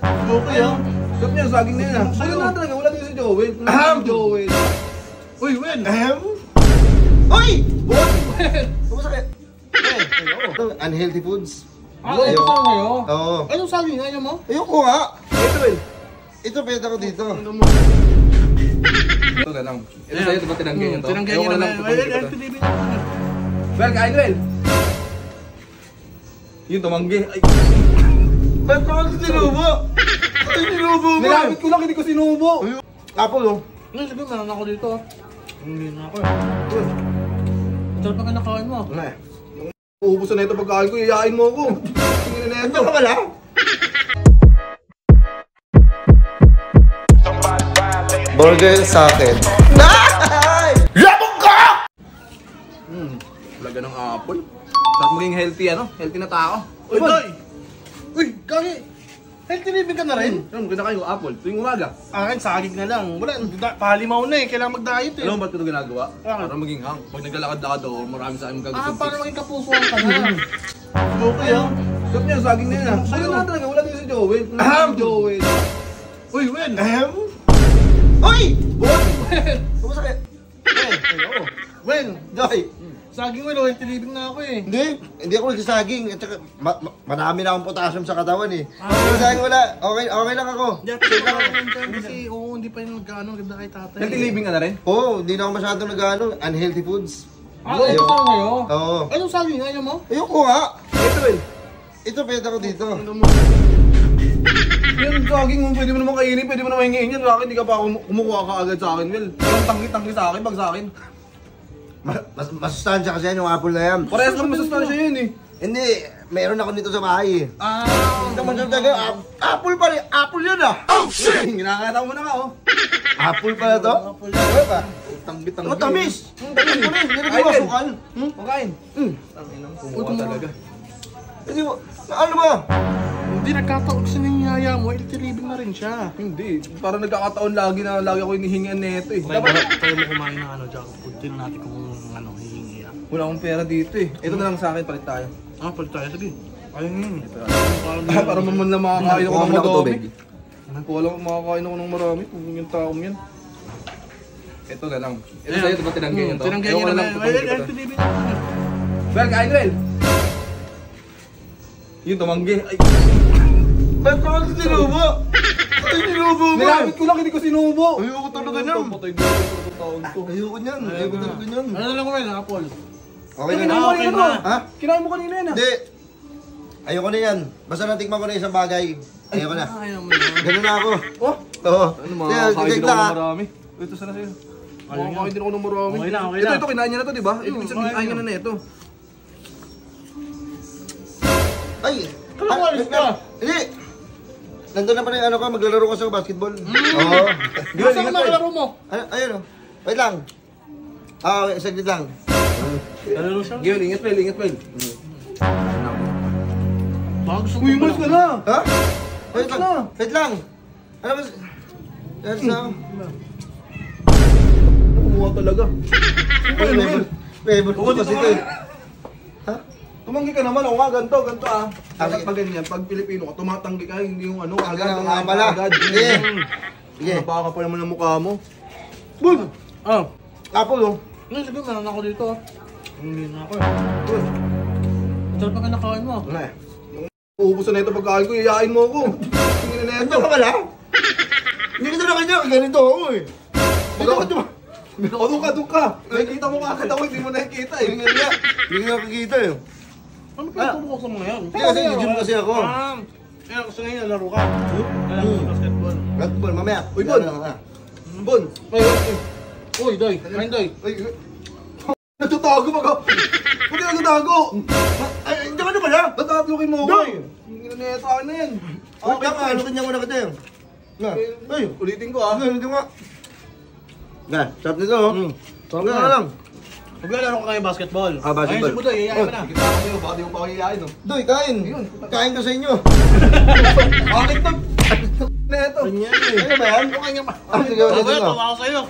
Okay ah. Sarap niya, saging na yan ah. Sa'yo na talaga, wala din si Joel. Joel. Uy, Wen! Uy! Bon! Kumusta kayo? Unhealthy foods. Ito ka ngayon? Oo. Anong saging? Ayaw mo? Ayoko nga. Ito eh. Ito, pwede ako dito. Ito na lang. Ito sa'yo, diba tinanggan yan to? Tinanggan niya na. Ay, tinibig na. Well, kain Well. Yung tumanggi. Ay, Ba't ko kasi sinubo? Ay, sinubo mo! nilamit ko lang, hindi ko sinubo. Apple oh. Ano, sabi, meron ako dito. Hindi na ako eh. Sarap na kinakain mo. Uubusan na ito pagkain ko, iyayain mo ako. Tingin na ito. Ito ka pala? Burger sa akin. Labog ka! Laga ng apple. Sarap maging healthy healthy na tao. Uy, Doy! Uy, Gagi! Healthy living ka na rin? Ano, maganda kayo apple tuwing umaga. Akin, saging na lang. Wala, palimaw na eh. Kailangan mag-diet eh. Alam mo ba't ko ito ginagawa? Bakit? Para maging hang. Pag naglalakad-lakad ako, marami sa akin magagawin. Para maging kapusuan ka na. Okay ah. Sarap niya, saging na yan ah. Sa'yo na talaga, wala din si Joel. Joel. Uy, Wen! Uy! Bon! Kumusta kayo? Wen! Joy! Saging Wen, healthy living na ako eh. Hindi ako nagsasaging. At saka, marami na akong potassium sa katawan eh. Nagsasaging wala. Okay lang ako. Safe lang ako dyan kasi hindi pa yung nagkaano, ganda kay tatay. Healthy living ka na rin? Oo, hindi na ako masyadong unhealthy foods. Ito ka ngayon? Oo. Anong saging? Ayaw mo? Ayoko nga. Ito eh. Ito, pwede ako dito. Yan, saging mo, pwede mo naman kainin, pwede mo naman hingin yan. Bakit hindi ka pa kumukuha ka agad sa akin, Will? Walang tangki-tangki sa akin, pag sa akin. Masustansya kasi yan yung apple na yan. Parehas lang masustansya yun eh. Hindi, meron ako dito sa bahay eh. Naman sa taga, apple pa rin. Apple yan ah. Oh shit! Ginakataw mo na ka oh. Apple pala to? Ano ba? Tanggi-tanggi. Tamis! Tamis! Hindi Ay, ko masukan. Pagkain. Ang inang kumuha talaga. Hindi mo, ano ba? Hindi nagkataon kasi nangyaya mo, healthy living na rin siya. Hindi, parang nagkakataon lagi ako hinihingian nito eh. Tayo mo kumain ng junk food, tingnan natin kung hihingi yan. Wala akong pera dito eh. Ito na lang sa akin, palit tayo. Palit tayo, sige. Ayun yun. Para maman lang makakain ako ng madami. tubig. Wala akong makakain ako ng marami kung yung taong yan. Ito na lang. Ito sa'yo, diba tinanggan yan to? Tinanggan niya na. Healthy living na. Well, kain Well. Yung tumanggi. Ay, Ba't ko kasi sinubo? Ay, sinubo mo! nilamit ko lang, hindi ko sinubo. Ayoko talaga niyan. Patay ko sa taon to. Ayoko niyan. Ayoko talaga niyan. Ano lang Wen, apple? Okay na Kinain na. mo kanina to. Ha? Kinain mo kanina yan ah. Hindi. Ayoko na yan. Basta natikman ko na isang bagay. Ayoko na. Ayaw mo na. Ganun na ako. Oh, Oo. ano makakain din ako ng marami. Ito sana sa'yo. Ayun Makakain din ako ng marami. Okay na, okay Ito, na. ito, kinain niya na to, di ba? Ibig sabihin, kinain niya na ito. Ay! Kailan walis ka? Hindi! Nandun na pa rin ano ka, maglalaro ka sa basketball. Oo. Basta ka maglaro mo. Ayun o. Wait lang. Okay, saglit lang. Kalaro siya? Gil, ingat Well, ingat Well. Baka gusto Uy, mas ka na! Ha? Wait Ano? lang. Wait lang. Ano ba? That's how. Kumuha talaga. Ay, favorite ko kasi ito eh. Ha? Tumanggi ka naman, o nga, ganito ah. Dapat Sige. pag ganyan, pag Pilipino ka, tumatanggi ka, hindi yung ano, Agad agad, ang ang pala. agad. Sige. Sige. Napaka pa naman ang mukha mo. Bun! Apple oh. Ano, sabi, meron ako dito. Hindi na ako eh. Sarap na kinakain mo. Uubusan na ito pagkain ko, iyayain mo ako. Tingin na ito. Ito ka pala? Hindi kita nakita, ganito ako eh. Ito ka diba? Doon ka. Nakikita mo kagad ako, hindi mo nakikita eh. Hindi nga. Hindi nga nakikita eh. Ano pinaturo ko sa mga yan? Hindi kasi gym kasi ako. Kaya gusto ngayon laro ka. Laro ka basketball. Basketball, mamaya. Uy, Bon. Bon. Uy, Doy. Kain, Doy. Natutago mag- Hindi ka nagtago. Ay, hindi ka na pala. Tatatukin mo ako. Doy. Hindi na ito, ano yan? Wait lang, halukin niya muna kita eh. Nga. Ay, Ulitin ko ah. hindi nga. Nga, sarap nito oh. Sarap Nga na. lang. Maglalaro ka ngayon basketball. Basketball. Ayun si Budoy, yayain mo na. Kita ko sa'yo, baka di mo pa ako iyayain oh. Doy, kain. Kain ka sa inyo. Bakit na ito? Ganyan eh. Ano ba yan? Mukha niya pa. Sige, Ako sige, yan, sige. tawa ako sa'yo.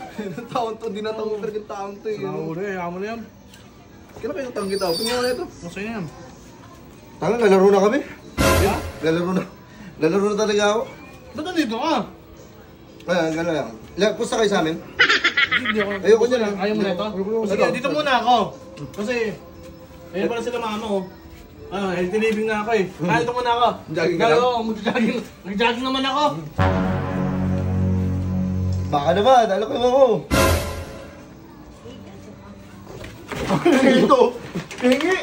Taon to, di natawag talaga yung taon to eh. Ayaw mo na yan. Kailan kayo natanggi tao? Tingnan mo na ito. Masaya yan. Tanga, lalaro na kami. Lalaro na. Lalaro na talaga ako. Ba't nandito ka? Gano'n lang. Pusta kayo sa amin? Hindi ako. Ayoko niya lang. Ayaw mo na ito? Sige, dito muna ako. Kasi, ayun pala sila mama ko. Healthy living na ako eh. Dito muna ako. Jogging ka lang? Oo, mag-jogging. Nag-jogging naman ako. Baka naman, alam ko ako. Ano ito? Hingi!